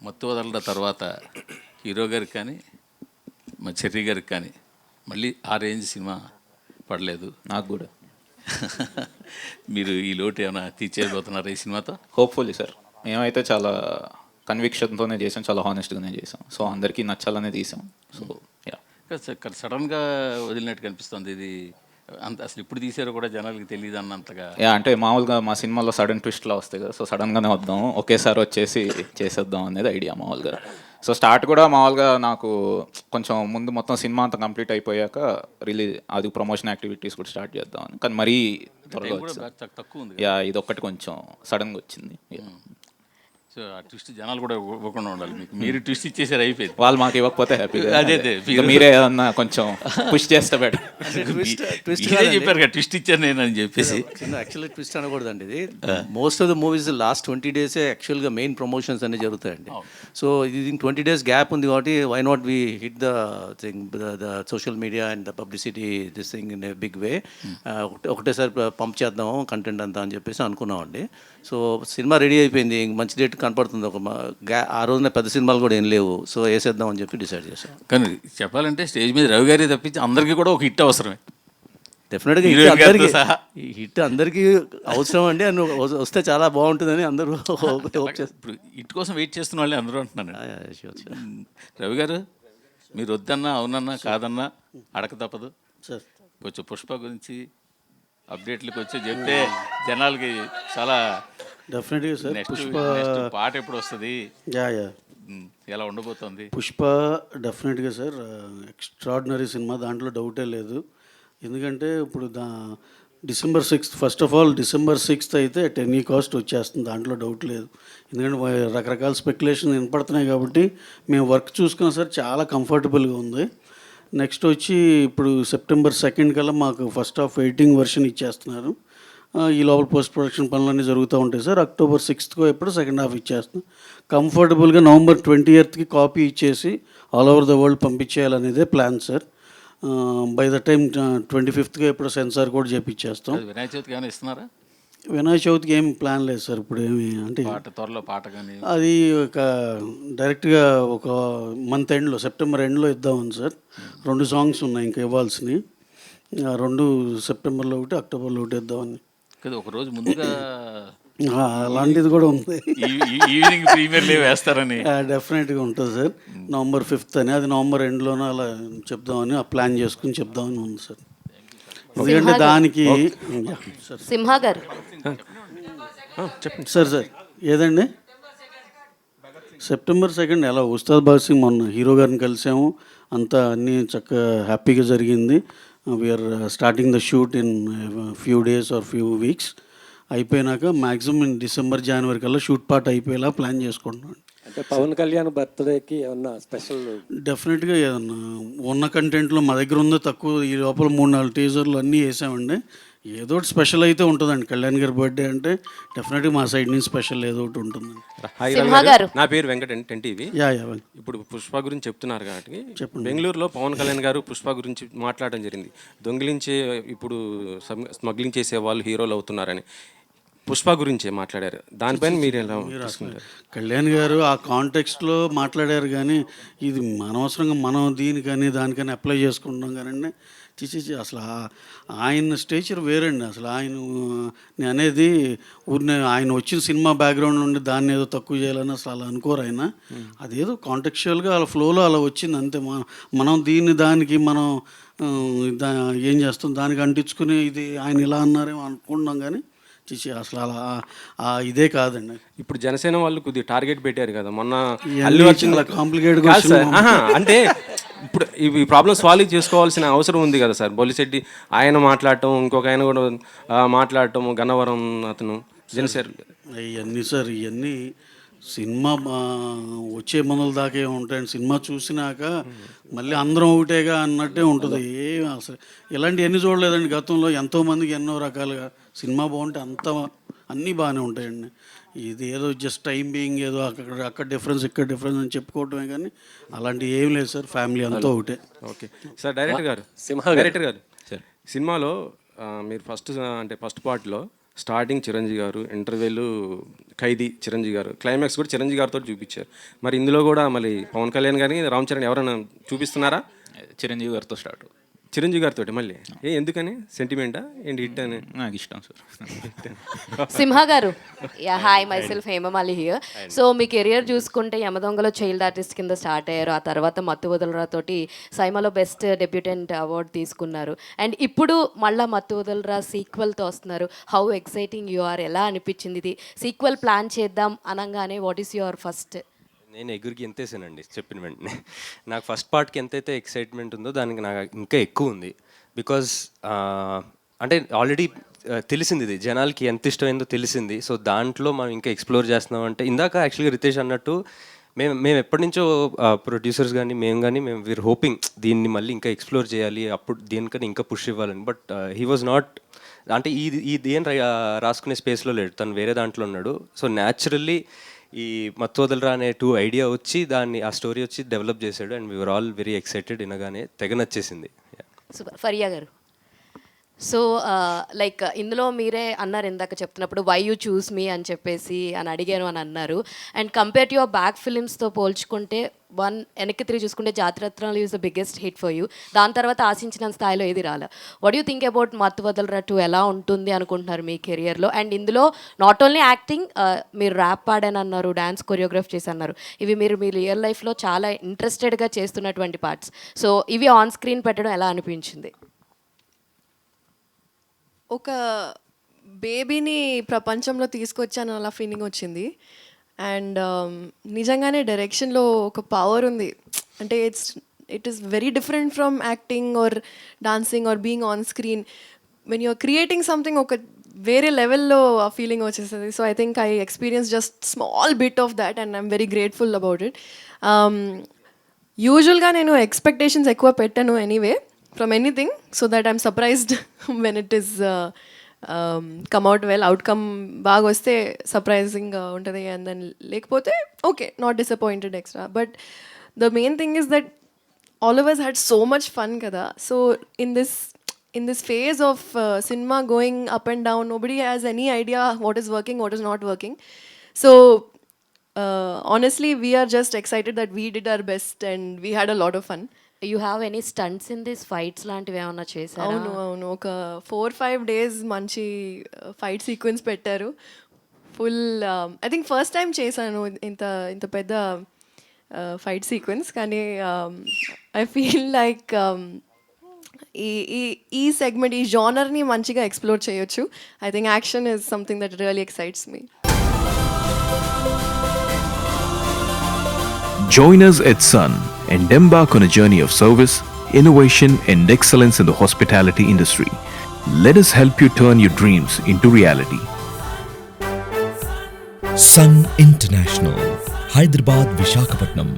మత్తు వదలడ తర్వాత హీరో గారికి కానీ మా చెర్రీ గారికి కానీ మళ్ళీ ఆ రేంజ్ సినిమా పడలేదు. నాకు కూడా. మీరు ఈ లోటు ఏమైనా తీర్చేయబోతున్నారు ఈ సినిమాతో? Hopefully sir. మేమైతే చాలా కన్విక్షన్తోనే చేసాం, చాలా హానెస్ట్గానే చేసాం. సో అందరికీ నచ్చాలనే తీసాం. So yeah. సడన్గా వదిలినట్టు కనిపిస్తుంది ఇది. అంత అసలు ఇప్పుడు తీసారో కూడా జనాలకి తెలియదు అన్నంతగా. యా, అంటే మామూలుగా మా సినిమాలో సడన్ ట్విస్ట్లా వస్తాయి కదా, సో సడన్గానే వద్దాం, ఒకేసారి వచ్చేసి చేసేద్దాం అనేది ఐడియా మామూలుగా. సో స్టార్ట్ కూడా మామూలుగా నాకు కొంచెం ముందు మొత్తం సినిమా అంతా కంప్లీట్ అయిపోయాక రిలీజ్ అది ప్రమోషన్ యాక్టివిటీస్ కూడా స్టార్ట్ చేద్దామని, కానీ మరీ త్వరగా వచ్చింది. తక్కువ ఉంది. యా, ఇది ఒక్కటి కొంచెం సడన్గా వచ్చింది. సో ఆ ట్విస్ట్ జనాలు కూడా ఇవ్వకుండా ఉండాలి మీకు. మీరు ట్విస్ట్ ఇచ్చేసారు, అయిపోయింది. వాళ్ళు మాకు ఇవ్వకపోతే హ్యాపీగా. అదే మీరే ఏమన్నా కొంచెం పుష్ చేస్తే బెటర్. చెప్పారు కదా ట్విస్ట్ ఇచ్చాను నేను అని చెప్పేసి. యాక్చువల్లీ ట్విస్ట్ అనకూడదండి ఇది. Most of the movies last 20 days యాక్చువల్గా మెయిన్ ప్రమోషన్స్ అన్నీ జరుగుతాయండి. సో ఇది 20 days గ్యాప్ ఉంది కాబట్టి why not we hit the thing the social media and the publicity this thing in a big way. ఒకటేసారి pump చేద్దాం కంటెంట్ అంతా అని చెప్పేసి అనుకున్నామండి. సో సినిమా రెడీ అయిపోయింది, మంచి డేట్ కనపడుతుంది. ఆ రోజున పెద్ద సినిమాలు కూడా ఏం లేవు, సో వేసేద్దాం అని చెప్పి డిసైడ్ చేశాం. కానీ చెప్పాలంటే స్టేజ్ మీద రవి గారి తప్పించి అందరికీ కూడా ఒక హిట్ అవసరమే. డెఫినెట్గా హిట్ అందరికీ అవసరం అండి. అని వస్తే చాలా బాగుంటుందని అందరూ ఇప్పుడు హిట్ కోసం వెయిట్ చేస్తున్న వాళ్ళే అందరూ అంటున్నాను. రవి గారు మీరు వద్దన్నా అవునన్నా కాదన్నా అడక తప్పదు సార్. కొంచెం పుష్ప గురించి అప్డేట్లకు వచ్చి చెప్తే జనాలకి చాలా. డెఫినెట్గా సార్. నెక్స్ట్ పాట ఎప్పుడు వస్తుంది, ఎలా ఉండబోతుంది? పుష్ప డెఫినెట్గా సార్ ఎక్స్ట్రాడినరీ సినిమా, దాంట్లో డౌటే లేదు. ఎందుకంటే ఇప్పుడు December 6th first of all December 6th అయితే అట్ ఎనీ కాస్ట్ వచ్చేస్తుంది, దాంట్లో డౌట్ లేదు. ఎందుకంటే రకరకాల స్పెక్యులేషన్ వినపడుతున్నాయి కాబట్టి మేము వర్క్ చూసుకున్నా సార్ చాలా కంఫర్టబుల్గా ఉంది. నెక్స్ట్ వచ్చి ఇప్పుడు September 2nd కల్లా మాకు ఫస్ట్ హాఫ్ ఎడిటింగ్ వర్షన్ ఇచ్చేస్తున్నారు. ఈ లోపల పోస్ట్ ప్రొడక్షన్ పనులన్నీ జరుగుతూ ఉంటాయి సార్. October 6th ఎప్పుడు సెకండ్ హాఫ్ ఇచ్చేస్తున్నాం. కంఫర్టబుల్గా November 20th కాపీ ఇచ్చేసి ఆల్ ఓవర్ ద వరల్డ్ పంపించేయాలనేదే plan sir. By the time 25th ఎప్పుడు సెన్సార్ కూడా చేపించేస్తాం. వినాయక చవితికి ఏమైనా ఇస్తున్నారా? వినాయక చవితికి ఏం ప్లాన్ లేదు సార్ ఇప్పుడు ఏమి. అంటే త్వరలో పాట కానీ అది ఒక డైరెక్ట్గా ఒక మంత్ ఎండ్లో సెప్టెంబర్ ఎండ్లో ఇద్దామని సార్. 2 songs ఉన్నాయి ఇంకా ఇవ్వాల్సినవి. 2 సెప్టెంబర్లో ఒకటి, అక్టోబర్లో ఒకటి ఇద్దామని. కదా ఒక రోజు ముందుగా అలాంటిది కూడా ఉంది. ఈవినింగ్ ప్రీమియర్లీ వేస్తారని డెఫినెట్గా ఉంటుంది సార్. November 5th అని, అది నవంబర్ ఎండ్లోనే అలా చెప్దామని ఆ ప్లాన్ చేసుకుని చెప్దామని ఉంది సార్. ఎందుకంటే దానికి సింహ గారు సార్ ఏదండి September 2nd ఎలా ఉస్తాద్ భగత్ సింగ్ మొన్న హీరో గారిని కలిసాము, అంతా అన్నీ చక్కగా హ్యాపీగా జరిగింది. We're starting the shoot in few days or few weeks. అయిపోయినాక మ్యాక్సిమం December January కల్లా షూట్ పార్ట్ అయిపోయేలా ప్లాన్ చేసుకుంటున్నాను. అంటే పవన్ కళ్యాణ్ బర్త్డేకి ఏమన్నా స్పెషల్? డెఫినెట్గా ఏదన్నా ఉన్న కంటెంట్లో మా దగ్గర ఉందో తక్కువ, ఈ లోపల 3-4 టీజర్లు అన్నీ వేసామండి. ఏదో ఒకటి స్పెషల్ అయితే ఉంటుందండి. కళ్యాణ్ గారి బర్త్డే అంటే డెఫినెట్గా మా సైడ్ నుంచి స్పెషల్ ఏదో ఒకటి ఉంటుంది. నా పేరు వెంకట టీవీ. ఇప్పుడు పుష్ప గురించి చెప్తున్నారు కాబట్టి బెంగళూరులో పవన్ కళ్యాణ్ గారు పుష్ప గురించి మాట్లాడడం జరిగింది. దొంగిలించే ఇప్పుడు స్మగ్లింగ్ చేసే వాళ్ళు హీరోలు అవుతున్నారని పుష్ప గురించే మాట్లాడారు. దానిపైన మీరు ఎలా తీసుకుంటారు? కళ్యాణ్ గారు ఆ కాంటెక్స్ట్లో మాట్లాడారు, కానీ ఇది అనవసరంగా మనం దీనికని దానికని అప్లై చేసుకుంటున్నాం కానీ అసలు ఆయన స్టేచర్ వేరండి. అసలు నేను అనేది ఊరిని ఆయన వచ్చిన సినిమా బ్యాక్గ్రౌండ్ నుండి దాన్ని ఏదో తక్కువ చేయాలని అసలు అలా అనుకోరు ఆయన. అదేదో కాంటెక్చువల్గా అలా ఫ్లోలో అలా వచ్చింది అంతే. మనం దానికి మనం ఏం చేస్తాం, దానికి అంటించుకుని ఇది ఆయన ఇలా అన్నారేమో అనుకుంటున్నాం, కానీ అసలు అలా ఇదే కాదండి. ఇప్పుడు జనసేన వాళ్ళు కొద్దిగా టార్గెట్ పెట్టారు కదా మొన్న. కాంప్లికేటెడ్ అంటే ఇప్పుడు ఈ ప్రాబ్లమ్ సాల్వ్ చేసుకోవాల్సిన అవసరం ఉంది కదా సార్. బొలిశెట్టి ఆయన మాట్లాడటం, ఇంకొక ఆయన కూడా మాట్లాడటం, గన్నవరం అతను జనసేన. ఇవన్నీ సార్ ఇవన్నీ సినిమా వచ్చే మనల దాకే ఉంటాయండి. సినిమా చూసినాక మళ్ళీ అందరం ఒకటేగా అన్నట్టే ఉంటుంది. అసలు ఇలాంటివన్నీ చూడలేదండి గతంలో. ఎంతోమందికి ఎన్నో రకాలుగా సినిమా బాగుంటే అన్నీ బాగానే ఉంటాయండి. ఇది ఏదో జస్ట్ టైం బీయింగ్ ఏదో అక్కడ డిఫరెన్స్ ఇక్కడ డిఫరెన్స్ అని చెప్పుకోవటమే, కానీ అలాంటివి ఏం లేదు సార్. ఫ్యామిలీ అంతా ఒకటే. Okay sir. డైరెక్టర్ గారు సార్ సినిమాలో మీరు ఫస్ట్ పార్ట్లో స్టార్టింగ్ చిరంజీవి గారు, ఇంటర్వెల్ ఖైదీ చిరంజీవి గారు, క్లైమాక్స్ కూడా చిరంజీవి గారితో చూపించారు. మరి ఇందులో కూడా మళ్ళీ పవన్ కళ్యాణ్ గారిని రామ్ చరణ్ ఎవరైనా చూపిస్తున్నారా? చిరంజీవి గారితో స్టార్ట్. చిరంజీవి గారితో మళ్ళీ ఎందుకని? సెంటిమెంటా ఏంటి? హిట్ అని నాకు ఇష్టం సార్. సింహ గారు, hi my self Hemamali here. So me career చూసుకుంటే యమదొంగలో చైల్డ్ ఆర్టిస్ట్ కింద స్టార్ట్ అయ్యారు. ఆ తర్వాత మత్తు వదలరా తోటి సైమాలో బెస్ట్ డెబ్యూటెంట్ అవార్డు తీసుకున్నారు. అండ్ ఇప్పుడు మళ్ళీ మత్తు వదలరా సీక్వెల్తో వస్తున్నారు. హౌ ఎక్సైటింగ్ యు ఆర్, ఎలా అనిపించింది ఇది సీక్వెల్ ప్లాన్ చేద్దాం అనగానే? What is your first? నేను ఎగురికి ఎంతేసానండి చెప్పిన వెంటనే. నాకు ఫస్ట్ పార్ట్కి ఎంతైతే ఎక్సైట్మెంట్ ఉందో దానికి నాకు ఇంకా ఎక్కువ ఉంది. బికాజ్ అంటే ఆల్రెడీ తెలిసింది, ఇది జనాలకి ఎంత ఇష్టమైందో తెలిసింది. సో దాంట్లో మనం ఇంకా ఎక్స్ప్లోర్ చేస్తున్నాం. అంటే ఇందాక యాక్చువల్గా రితేష్ అన్నట్టు మేము ఎప్పటి నుంచో ప్రొడ్యూసర్స్ కానీ మేము వీఆర్ హోపింగ్ దీన్ని మళ్ళీ ఇంకా ఎక్స్ప్లోర్ చేయాలి, అప్పుడు దీనికన్నా ఇంకా పుష్ ఇవ్వాలని. బట్ హీ వాజ్ నాట్, అంటే ఇది ఏం రాసుకునే స్పేస్లో లేడు, తను వేరే దాంట్లో ఉన్నాడు. సో న్యాచురల్లీ ఈ మత్తు వదలరా అనే ఐడియా వచ్చి ఆ స్టోరీ వచ్చి డెవలప్ చేశాడు. And we're all very excited. వినగానే తెగ నచ్చేసింది. సూపర్. ఫరియా గారు, సో లైక్ ఇందులో మీరే అన్నారు ఇందాక చెప్తున్నప్పుడు వై యూ చూస్ మీ అని చెప్పేసి అడిగాను అని అన్నారు. And compare to your back ఫిలిమ్స్తో పోల్చుకుంటే వెనక్కి తిరిగి చూసుకుంటే Jathiratnalu is the biggest hit for you. దాని తర్వాత ఆశించిన స్థాయిలో ఏది రాలే. వాట్ యూ థింక్ అబౌట్ మత్తు వదలరా 2 ఎలా ఉంటుంది అనుకుంటున్నారు మీ కెరియర్లో? అండ్ ఇందులో నాట్ ఓన్లీ యాక్టింగ్, మీరు ర్యాప్ పాడానన్నారు, డ్యాన్స్ కొరియోగ్రాఫ్ చేసన్నారు. ఇవి మీరు మీ రియల్ లైఫ్లో చాలా ఇంట్రెస్టెడ్గా చేస్తున్నటువంటి పార్ట్స్. సో ఇవి ఆన్ స్క్రీన్ పెట్టడం ఎలా అనిపించింది? ఒక బేబీని ప్రపంచంలో తీసుకొచ్చాను అలా ఫీలింగ్ వచ్చింది. అండ్ నిజంగానే డైరెక్షన్లో ఒక పవర్ ఉంది. అంటే it is very different from acting or dancing or being on screen. When you're creating something ఒక వేరే లెవెల్లో ఆ ఫీలింగ్ వచ్చేస్తుంది. So I think I experience just small bit of that and I'm very grateful about it. యూజువల్గా నేను expectations ఎక్కువ పెట్టాను anyway from anything, so that I'm surprised when it is come out well. Outcome baga vaste surprising untadi, and then lekapothe okay, not disappointed extra. But the main thing is that all of us had so much fun kada. So in this phase of cinema going up and down, nobody has any idea what is working, what is not working. So honestly, we are just excited that we did our best and we had a lot of fun. You have any stunts in this fights లాంటివి ఏమన్నా చేశారు? అవును ఒక 4-5 days మంచి fight sequence పెట్టారు. Full I think first time చేశాను ఇంత పెద్ద ఫైట్ సీక్వెన్స్. కానీ ఐ ఫీల్ లైక్ ఈ సెగ్మెంట్, ఈ జానర్ని మంచిగా ఎక్స్ప్లోర్ చేయొచ్చు. I think action is something that really excites me. Join us at Sun and embark on a journey of service, innovation and excellence in the hospitality industry. Let us help you turn your dreams into reality. Sun International, Hyderabad, Visakhapatnam.